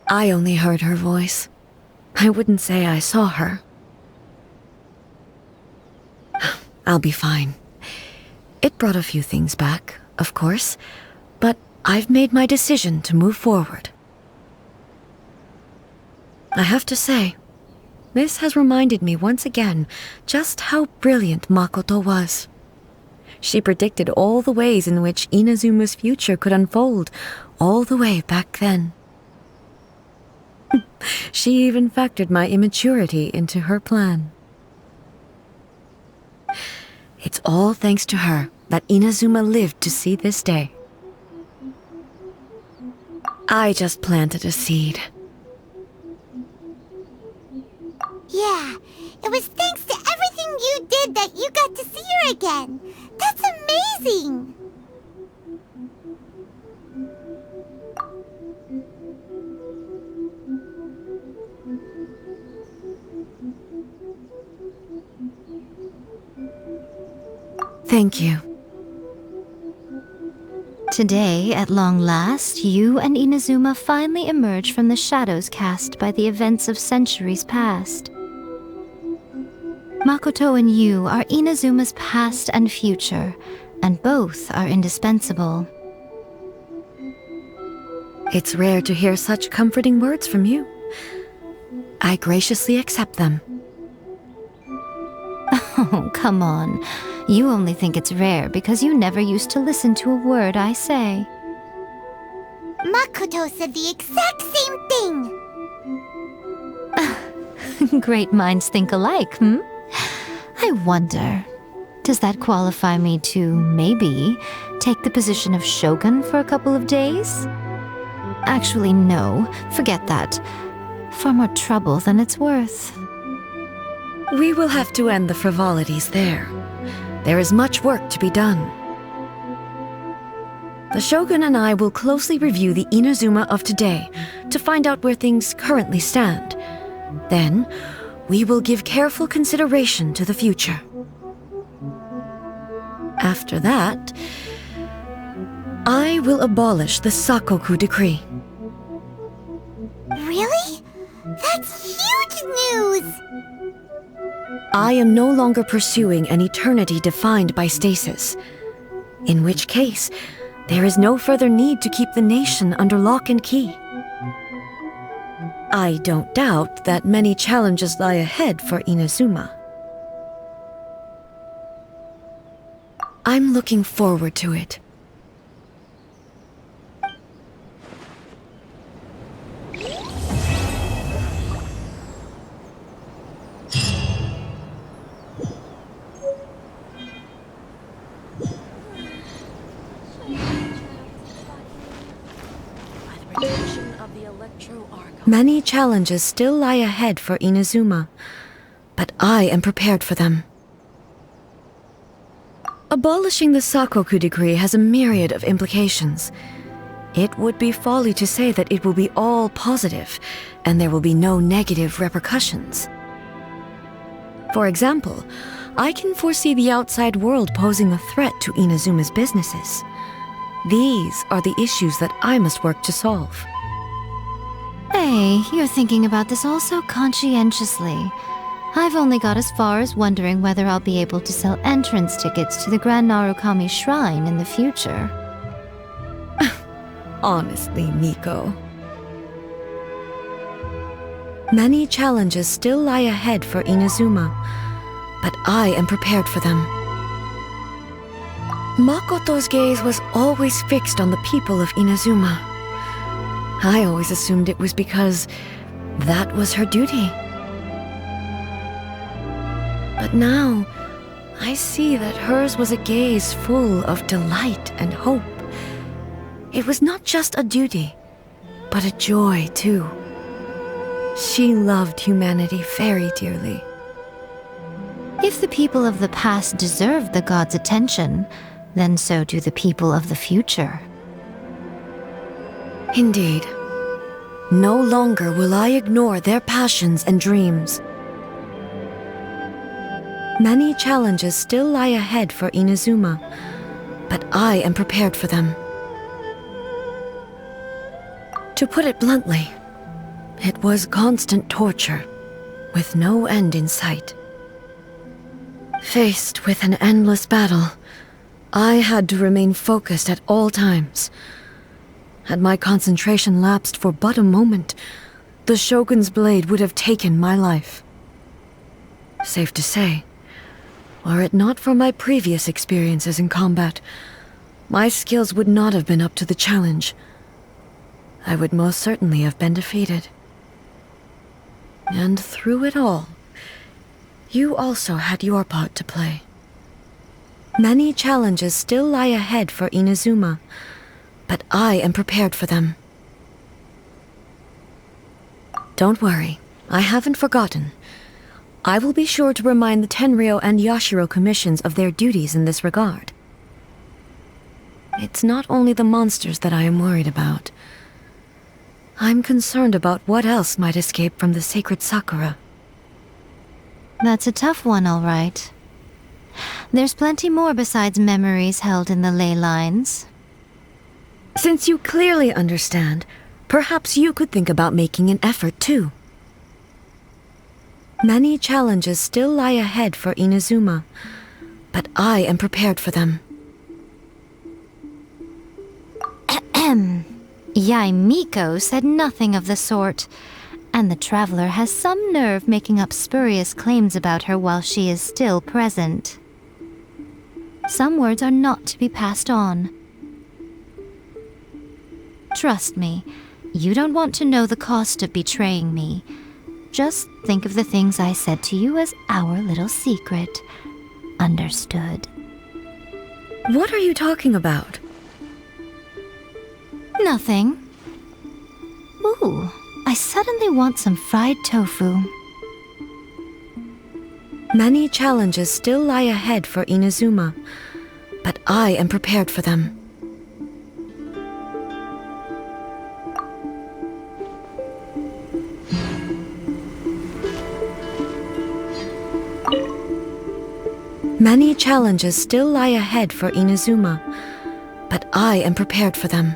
I only heard her voice. I wouldn't say I saw her. I'll be fine. It brought a few things back, of course, but I've made my decision to move forward. I have to say, this has reminded me once again just how brilliant Makoto was. She predicted all the ways in which Inazuma's future could unfold, all the way back then. She even factored my immaturity into her plan. It's all thanks to her that Inazuma lived to see this day. I just planted a seed. Yeah, it was thanks to everything you did that you got to see her again. That's amazing! Thank you. Today, at long last, you and Inazuma finally emerge from the shadows cast by the events of centuries past. Makoto and you are Inazuma's past and future, and both are indispensable. It's rare to hear such comforting words from you. I graciously accept them. Oh, come on. You only think it's rare because you never used to listen to a word I say. Makoto said the exact same thing! Great minds think alike, hmm? I wonder, does that qualify me to, maybe, take the position of Shogun for a couple of days? Actually, no, forget that. Far more trouble than it's worth. We will have to end the frivolities there. There is much work to be done. The Shogun and I will closely review the Inazuma of today to find out where things currently stand. Then, we will give careful consideration to the future. After that, I will abolish the Sakoku decree. Really? That's huge news! I am no longer pursuing an eternity defined by stasis. In which case, there is no further need to keep the nation under lock and key. I don't doubt that many challenges lie ahead for Inazuma. I'm looking forward to it. Many challenges still lie ahead for Inazuma, but I am prepared for them. Abolishing the Sakoku decree has a myriad of implications. It would be folly to say that it will be all positive, and there will be no negative repercussions. For example, I can foresee the outside world posing a threat to Inazuma's businesses. These are the issues that I must work to solve. Hey, you're thinking about this all so conscientiously. I've only got as far as wondering whether I'll be able to sell entrance tickets to the Grand Narukami Shrine in the future. Honestly, Miko. Many challenges still lie ahead for Inazuma, but I am prepared for them. Makoto's gaze was always fixed on the people of Inazuma. I always assumed it was because that was her duty. But now, I see that hers was a gaze full of delight and hope. It was not just a duty, but a joy, too. She loved humanity very dearly. If the people of the past deserve the god's attention, then so do the people of the future. Indeed. No longer will I ignore their passions and dreams. Many challenges still lie ahead for Inazuma, but I am prepared for them. To put it bluntly, It was constant torture, with no end in sight. Faced with an endless battle, I had to remain focused at all times. Had my concentration lapsed for but a moment, the Shogun's blade would have taken my life. Safe to say, were it not for my previous experiences in combat, my skills would not have been up to the challenge. I would most certainly have been defeated. And through it all, you also had your part to play. Many challenges still lie ahead for Inazuma, but I am prepared for them. Don't worry, I haven't forgotten. I will be sure to remind the Tenryou and Yashiro commissions of their duties in this regard. It's not only the monsters that I am worried about. I'm concerned about what else might escape from the sacred Sakura. That's a tough one, all right. There's plenty more besides memories held in the ley lines. Since you clearly understand, perhaps you could think about making an effort too. Many challenges still lie ahead for Inazuma, but I am prepared for them. Yai Miko said nothing of the sort, and the traveler has some nerve making up spurious claims about her while she is still present. Some words are not to be passed on. Trust me, you don't want to know the cost of betraying me. Just think of the things I said to you as our little secret. Understood? What are you talking about? Nothing. Ooh, I suddenly want some fried tofu. Many challenges still lie ahead for Inazuma, but I am prepared for them. Many challenges still lie ahead for Inazuma, but I am prepared for them.